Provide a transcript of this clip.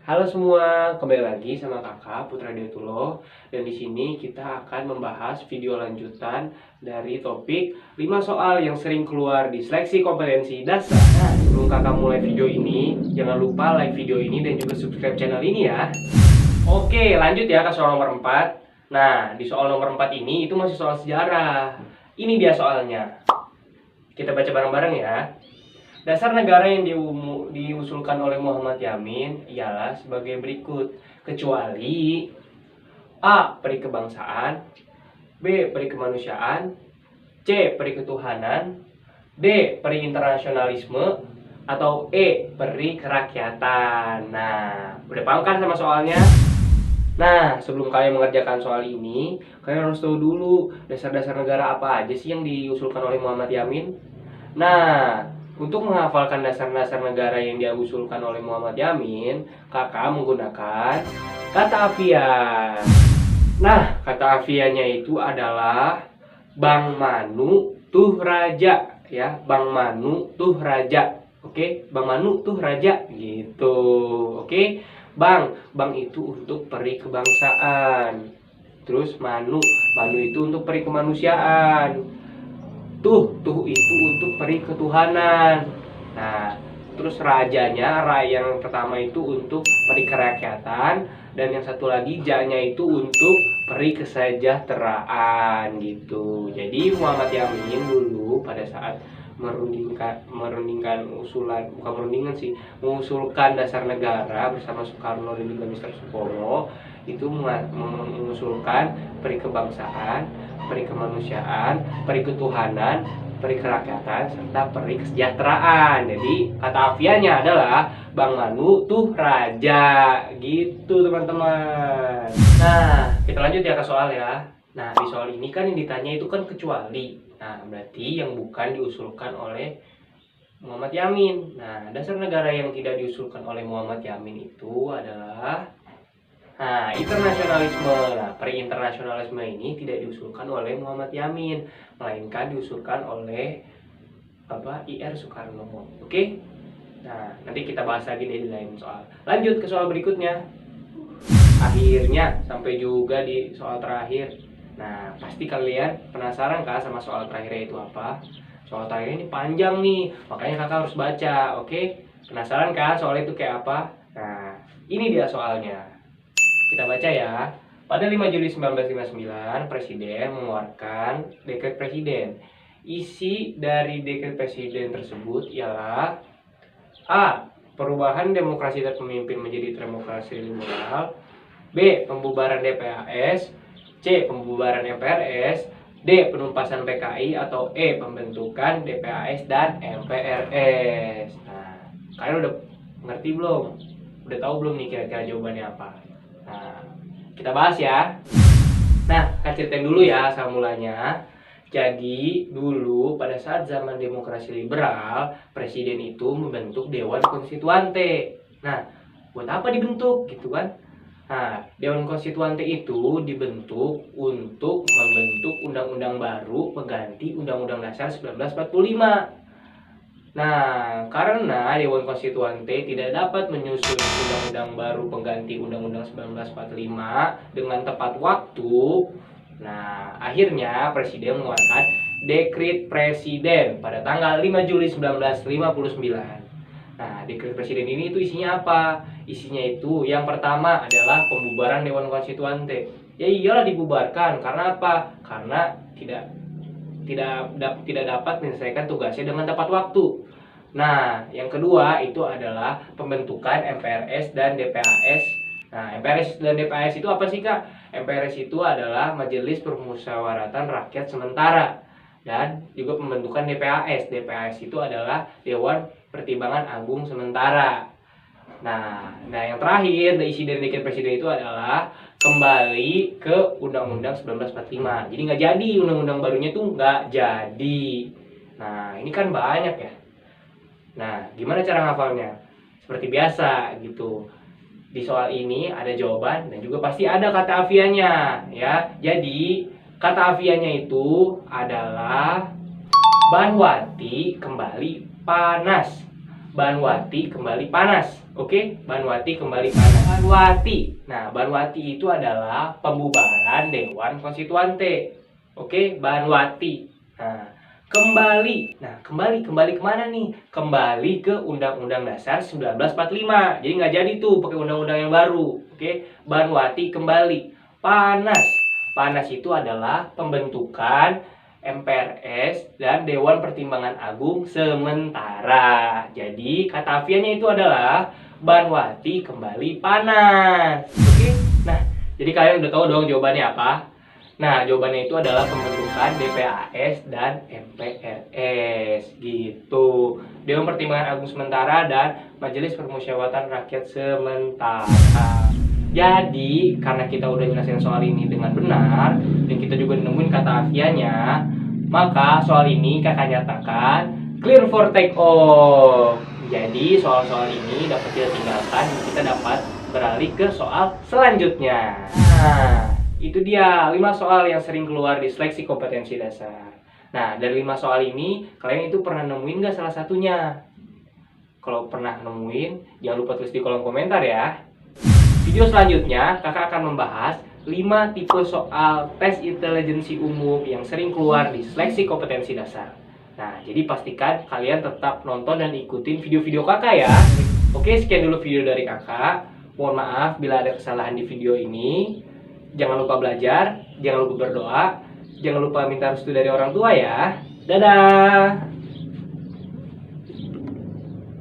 Halo semua, kembali lagi sama Kakak Putra Detulo. Dan di sini kita akan membahas video lanjutan dari topik 5 soal yang sering keluar di seleksi kompetensi dasar. Nah, sebelum Kakak mulai video ini, jangan lupa like video ini dan juga subscribe channel ini ya. Oke, lanjut ya ke soal nomor 4. Nah, di soal nomor 4 ini itu masih soal sejarah. Ini dia soalnya. Kita baca bareng-bareng ya. Dasar negara yang diusulkan oleh Muhammad Yamin ialah sebagai berikut, kecuali A. Peri kebangsaan, B. Peri kemanusiaan, C. Peri ketuhanan, D. Peri internasionalisme, atau E. Peri kerakyatan. Nah, udah paham kan sama soalnya? Nah, sebelum kalian mengerjakan soal ini, kalian harus tahu dulu dasar-dasar negara apa aja sih yang diusulkan oleh Muhammad Yamin. Nah, untuk menghafalkan dasar-dasar negara yang diusulkan oleh Muhammad Yamin, kakak menggunakan kata afia. Nah, kata afianya itu adalah Bang Manu tuh raja, ya. Bang Manu tuh raja. Oke, Bang Manu tuh raja gitu. Oke. Bang itu untuk peri kebangsaan. Terus Manu itu untuk peri kemanusiaan. Tuh itu untuk peri ketuhanan. Nah, terus rajanya, yang pertama itu untuk peri kerakyatan, dan yang satu lagi janya itu untuk peri kesejahteraan gitu. Jadi Muhammad Yamin dulu pada saat merundingkan usulan, bukan merundingkan sih, mengusulkan dasar negara bersama Soekarno dan juga Mr. Supomo, itu mengusulkan peri kebangsaan, peri kemanusiaan, peri ketuhanan, peri kerakyatan, serta peri kesejahteraan. Jadi kata afianya adalah Bang Manu tuh raja gitu teman-teman. Nah, kita lanjut ya ke soal ya. Nah, di soal ini kan yang ditanya itu kan kecuali. Nah, berarti yang bukan diusulkan oleh Muhammad Yamin. Nah, dasar negara yang tidak diusulkan oleh Muhammad Yamin itu adalah internasionalisme. Nah, peri internasionalisme ini tidak diusulkan oleh Muhammad Yamin, melainkan diusulkan oleh IR Soekarno. Oke? Nah, nanti kita bahas lagi di lain soal. Lanjut ke soal berikutnya. Akhirnya sampai juga di soal terakhir. Nah, pasti kalian penasaran kan sama soal terakhirnya itu apa? Soal terakhir ini panjang nih, makanya kakak harus baca, oke? Penasaran kan soal itu kayak apa? Nah, ini dia soalnya. Kita baca ya. Pada 5 Juli 1959, Presiden mengeluarkan dekret Presiden. Isi dari dekret Presiden tersebut ialah A. Perubahan demokrasi terpemimpin menjadi demokrasi liberal. B. Pembubaran DPAS. C. Pembubaran MPRS. D. Penumpasan PKI. Atau E. Pembentukan DPAS dan MPRS. Nah, kalian udah ngerti belum? Udah tahu belum nih kira-kira jawabannya apa? Nah, kita bahas ya. Nah, kita ceritain dulu ya asal mulanya. Jadi, dulu pada saat zaman demokrasi liberal, presiden itu membentuk Dewan Konstituante. Nah, buat apa dibentuk gitu kan? Nah, Dewan Konstituante itu dibentuk untuk membentuk undang-undang baru pengganti Undang-Undang Dasar 1945. Nah, karena Dewan Konstituante tidak dapat menyusun undang-undang baru pengganti Undang-Undang 1945 dengan tepat waktu, nah akhirnya Presiden mengeluarkan Dekret Presiden pada tanggal 5 Juli 1959. Nah, Dekret Presiden ini itu isinya apa? Isinya itu yang pertama adalah pembubaran Dewan Konstituante. Ya iyalah dibubarkan, karena apa? Karena tidak dapat menyelesaikan tugasnya dengan tepat waktu. Nah, yang kedua itu adalah pembentukan MPRS dan DPAS. Nah, MPRS dan DPAS itu apa sih, Kak? MPRS itu adalah Majelis Permusyawaratan Rakyat Sementara, dan juga pembentukan DPAS. DPAS itu adalah Dewan Pertimbangan Agung Sementara. Nah, yang terakhir isi dari dekret presiden itu adalah kembali ke Undang-Undang 1945. Jadi nggak jadi, undang-undang barunya itu nggak jadi. Nah, ini kan banyak ya. Nah, gimana cara ngafalnya? Seperti biasa gitu. Di soal ini ada jawaban dan juga pasti ada kata afianya ya. Jadi, kata afianya itu adalah Banwati kembali panas. Banwati kembali panas. Oke, Banwati kembali panas. Banwati. Nah, Banwati itu adalah pembubaran Dewan Konstituante. Oke, Banwati. Nah, kembali. Nah, kembali kemana nih? Kembali ke Undang-Undang Dasar 1945. Jadi nggak jadi tuh pakai undang-undang yang baru. Oke, Banwati kembali. Panas. Panas itu adalah pembentukan MPRS dan Dewan Pertimbangan Agung sementara. Jadi katafiannya itu adalah Banwati kembali panas. Oke? Nah, jadi kalian udah tahu dong jawabannya apa? Nah, jawabannya itu adalah pembentukan DPAS dan MPRS gitu. Dewan Pertimbangan Agung sementara dan Majelis Permusyawaratan Rakyat sementara. Jadi, karena kita udah jelasin soal ini dengan benar dan kita juga nemuin kata afianya, maka soal ini kakak nyatakan clear for take off. Jadi, soal-soal ini dapat kita tinggalkan dan kita dapat beralih ke soal selanjutnya. Nah, itu dia 5 soal yang sering keluar di seleksi kompetensi dasar. Nah, dari 5 soal ini, kalian itu pernah nemuin nggak salah satunya? Kalau pernah nemuin, jangan lupa tulis di kolom komentar ya. Video selanjutnya, kakak akan membahas 5 tipe soal tes intelijensi umum yang sering keluar di seleksi kompetensi dasar. Nah, jadi pastikan kalian tetap nonton dan ikutin video-video kakak ya. Oke, sekian dulu video dari kakak. Mohon maaf bila ada kesalahan di video ini. Jangan lupa belajar, jangan lupa berdoa, jangan lupa minta restu dari orang tua ya. Dadah!